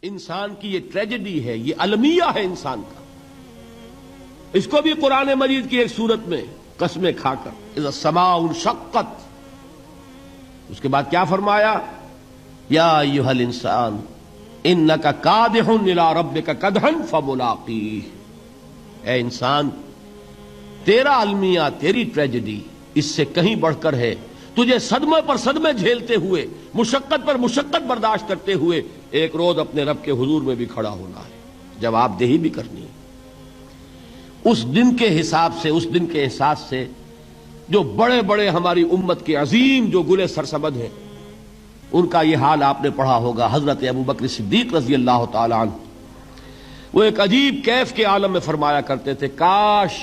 انسان کی یہ ٹریجڈی ہے، یہ المیہ ہے انسان کا. اس کو بھی قرآن مجید کی ایک سورت میں قسمیں کھا کر اذا السماء انشقت، اس کے بعد کیا فرمایا؟ یا ایھا الانسان انک کادح الی ربک کدحا فملاقیہ. اے انسان، تیرا المیہ، تیری ٹریجڈی اس سے کہیں بڑھ کر ہے. تجھے صدمے پر صدمے جھیلتے ہوئے، مشقت پر مشقت برداشت کرتے ہوئے ایک روز اپنے رب کے حضور میں بھی کھڑا ہونا ہے، جواب دہی بھی کرنی ہے. اس دن کے حساب سے، اس دن کے احساس سے جو بڑے بڑے ہماری امت کے عظیم جو گلے سرسبد ہیں، ان کا یہ حال آپ نے پڑھا ہوگا. حضرت ابوبکر صدیق رضی اللہ تعالی عنہ وہ ایک عجیب کیف کے عالم میں فرمایا کرتے تھے، کاش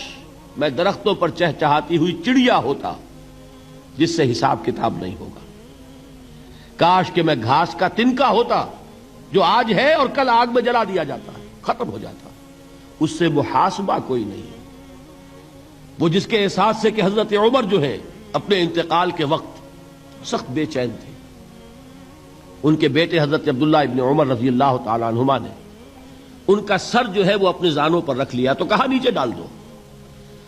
میں درختوں پر چہچہاتی ہوئی چڑیا ہوتا جس سے حساب کتاب نہیں ہوگا. کاش کہ میں گھاس کا تنکا ہوتا جو آج ہے اور کل آگ میں جلا دیا جاتا ہے، ختم ہو جاتا، اس سے محاسبہ کوئی نہیں ہے. وہ جس کے احساس سے کہ حضرت عمر جو ہے اپنے انتقال کے وقت سخت بے چین تھے. ان کے بیٹے حضرت عبداللہ ابن عمر رضی اللہ تعالی عنہما نے ان کا سر جو ہے وہ اپنے زانوں پر رکھ لیا تو کہا نیچے ڈال دو.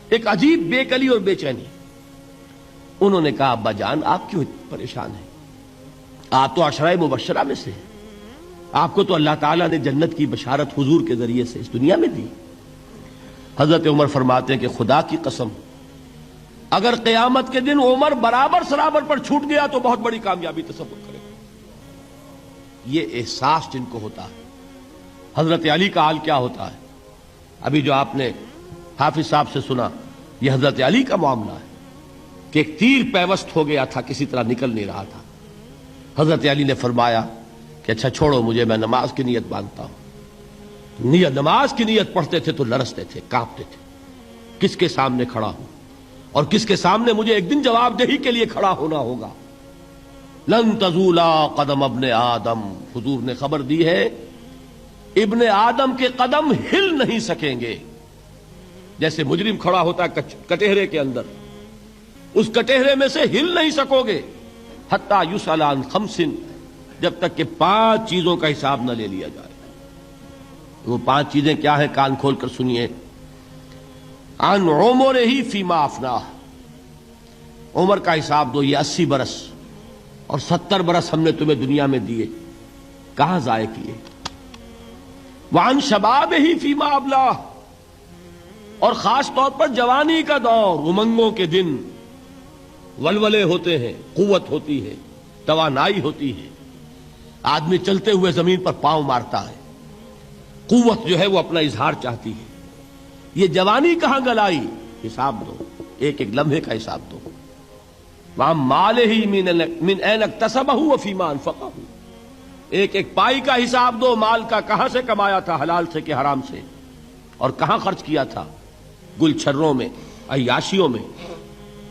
ایک عجیب بے کلی اور بے چینی. انہوں نے کہا ابا جان آپ کیوں پریشان ہیں؟ آپ تو عشرہ مبشرہ میں سے ہیں، آپ کو تو اللہ تعالیٰ نے جنت کی بشارت حضور کے ذریعے سے اس دنیا میں دی. حضرت عمر فرماتے ہیں کہ خدا کی قسم اگر قیامت کے دن عمر برابر سرابر پر چھوٹ گیا تو بہت بڑی کامیابی تصور کرے. یہ احساس جن کو ہوتا ہے. حضرت علی کا حال کیا ہوتا ہے؟ ابھی جو آپ نے حافظ صاحب سے سنا، یہ حضرت علی کا معاملہ ہے کہ ایک تیر پیوست ہو گیا تھا، کسی طرح نکل نہیں رہا تھا. حضرت علی نے فرمایا کہ اچھا چھوڑو مجھے، میں نماز کی نیت باندھتا ہوں. نماز کی نیت پڑھتے تھے تو لرزتے تھے، کانپتے تھے. کس کے سامنے کھڑا ہوں اور کس کے سامنے مجھے ایک دن جواب دہی کے لیے کھڑا ہونا ہوگا. لن تزولا قدم ابن آدم، حضور نے خبر دی ہے ابن آدم کے قدم ہل نہیں سکیں گے. جیسے مجرم کھڑا ہوتا ہے کٹہرے کے اندر، اس کٹہرے میں سے ہل نہیں سکو گے حتی یسأل عن خمس، جب تک کہ 5 چیزوں کا حساب نہ لے لیا جائے. وہ 5 چیزیں کیا ہیں؟ کان کھول کر سنیے. عن عمرہ فیما افناہ، عمر کا حساب دو. یہ 80 برس اور 70 برس ہم نے تمہیں دنیا میں دیے، کہاں ضائع کیے. وعن شبابہ فیما ابلاہ، اور خاص طور پر جوانی کا دور، امنگوں کے دن، ولولے ہوتے ہیں، قوت ہوتی ہے، توانائی ہوتی ہے، آدمی چلتے ہوئے زمین پر پاؤں مارتا ہے، قوت جو ہے وہ اپنا اظہار چاہتی ہے. یہ جوانی کہاں گلائی؟ حساب دو، ایک ایک لمحے کا حساب دو. وہاں مالہ من این اکتسبہ وفیما انفقہ، ایک ایک پائی کا حساب دو. مال کا کہاں سے کمایا تھا، حلال سے کہ حرام سے، اور کہاں خرچ کیا تھا، گل چھروں میں، عیاشیوں میں،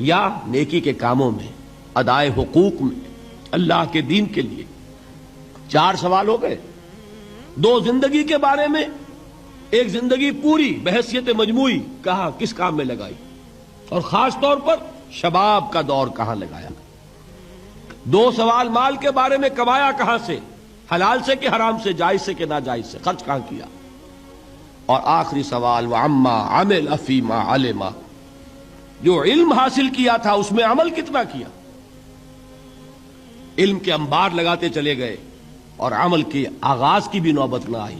یا نیکی کے کاموں میں، ادائے حقوق میں، اللہ کے دین کے لیے. 4 سوال ہو گئے. 2 زندگی کے بارے میں، ایک زندگی پوری بحیثیت مجموعی کہاں کس کام میں لگائی، اور خاص طور پر شباب کا دور کہاں لگایا. 2 سوال مال کے بارے میں، کمایا کہاں سے، حلال سے کہ حرام سے، جائز سے کہ ناجائز سے، خرچ کہاں کیا. اور آخری سوال وعما عمل فیما علم، جو علم حاصل کیا تھا اس میں عمل کتنا کیا. علم کے انبار لگاتے چلے گئے اور عمل کے آغاز کی بھی نوبت نہ آئی.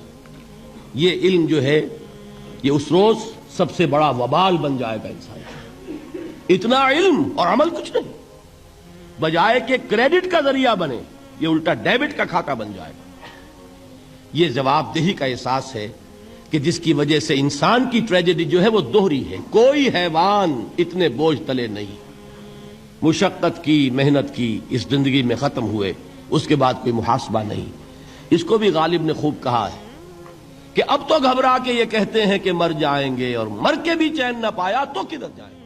یہ علم جو ہے یہ اس روز سب سے بڑا وبال بن جائے گا انسان. اتنا علم اور عمل کچھ نہیں، بجائے کہ کریڈٹ کا ذریعہ بنے یہ الٹا ڈیبٹ کا کھاتا بن جائے گا. یہ جواب دہی کا احساس ہے کہ جس کی وجہ سے انسان کی ٹریجڈی جو ہے وہ دوہری ہے. کوئی حیوان اتنے بوجھ تلے نہیں. مشقت کی، محنت کی، اس زندگی میں ختم ہوئے، اس کے بعد کوئی محاسبہ نہیں. اس کو بھی غالب نے خوب کہا ہے کہ اب تو گھبرا کے یہ کہتے ہیں کہ مر جائیں گے، اور مر کے بھی چین نہ پایا تو کدھر جائیں گے.